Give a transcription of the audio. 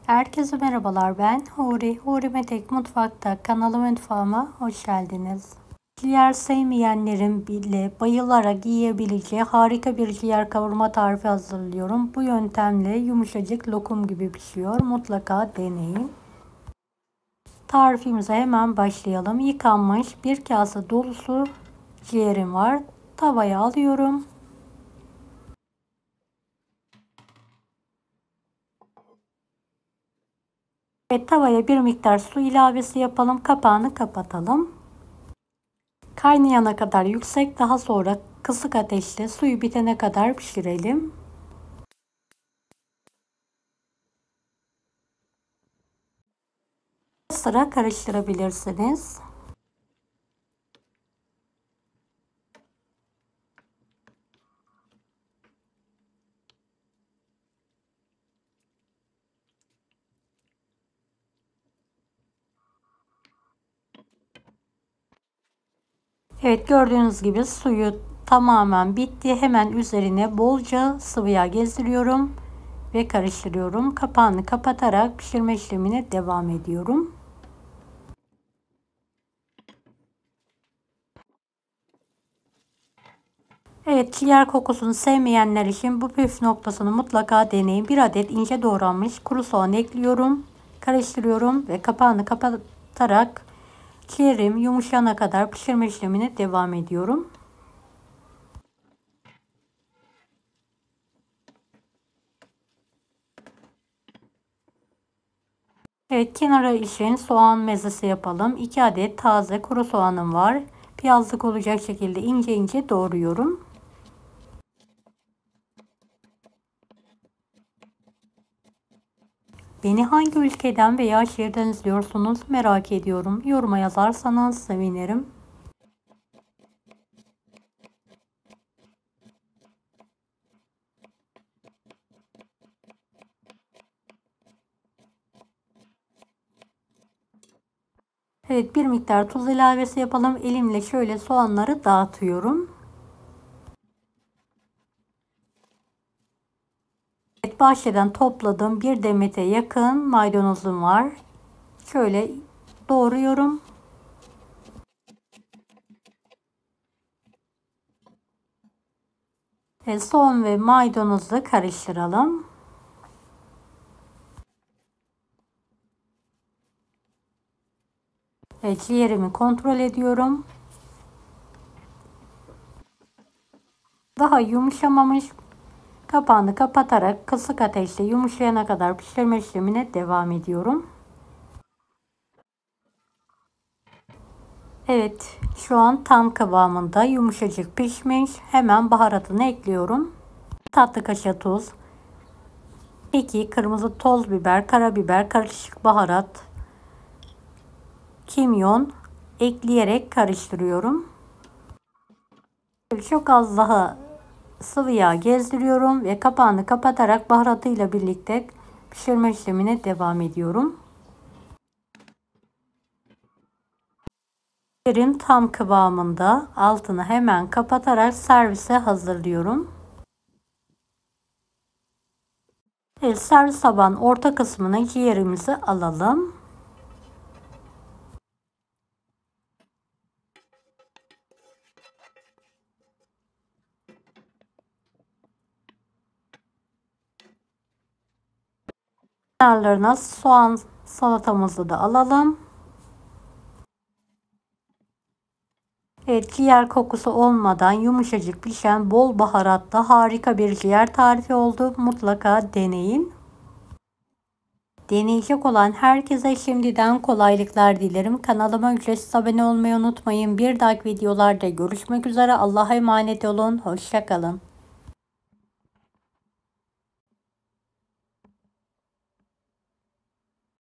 Herkese merhabalar, ben Huri. Huri Metek Mutfak'ta mutfağıma hoş geldiniz. Ciğer sevmeyenlerin bile bayılarak yiyebileceği harika bir ciğer kavurma tarifi hazırlıyorum. Bu yöntemle yumuşacık lokum gibi pişiyor. Mutlaka deneyin. Tarifimize hemen başlayalım. Yıkanmış bir kase dolusu ciğerim var. Tavaya alıyorum. Ve tavaya bir miktar su ilavesi yapalım. Kapağını kapatalım. Kaynayana kadar yüksek, daha sonra kısık ateşte suyu bitene kadar pişirelim. Sıra karıştırabilirsiniz. Evet, gördüğünüz gibi suyu tamamen bitti. Hemen üzerine bolca sıvı yağ gezdiriyorum ve karıştırıyorum. Kapağını kapatarak pişirme işlemine devam ediyorum. Evet, ciğer kokusunu sevmeyenler için bu püf noktasını mutlaka deneyin. Bir adet ince doğranmış kuru soğan ekliyorum. Karıştırıyorum ve kapağını kapatarak ciğerim yumuşayana kadar pişirme işlemine devam ediyorum. Evet, kenara için soğan mezesi yapalım. 2 adet taze kuru soğanım var. Piyazlık olacak şekilde ince ince doğruyorum. Beni hangi ülkeden veya şehirden izliyorsunuz merak ediyorum. Yoruma yazarsanız sevinirim. Evet, bir miktar tuz ilavesi yapalım. Elimle şöyle soğanları dağıtıyorum. Evet, bahçeden topladığım bir demete yakın maydanozum var. Şöyle doğruyorum. Soğan ve maydanozu karıştıralım. Ciğerimi kontrol ediyorum. Daha yumuşamamış. Kapağını kapatarak kısık ateşte yumuşayana kadar pişirme işlemine devam ediyorum. Evet, şu an tam kıvamında yumuşacık pişmiş. Hemen baharatını ekliyorum. Tatlı kaşığı tuz, kekik, kırmızı toz biber, karabiber, karışık baharat, kimyon ekleyerek karıştırıyorum. Çok az daha sıvı yağ gezdiriyorum ve kapağını kapatarak baharatıyla birlikte pişirme işlemine devam ediyorum. Ciğerim tam kıvamında, altını hemen kapatarak servise hazırlıyorum. Servis tabağın orta kısmına ciğerimizi alalım. Kenarlarına soğan salatamızı da alalım. Evet, ciğer kokusu olmadan yumuşacık pişen bol baharatlı harika bir ciğer tarifi oldu. Mutlaka deneyin. Deneyecek olan herkese şimdiden kolaylıklar dilerim. Kanalıma ücretsiz abone olmayı unutmayın. Bir dahaki videolarda görüşmek üzere. Allah'a emanet olun. Hoşça kalın.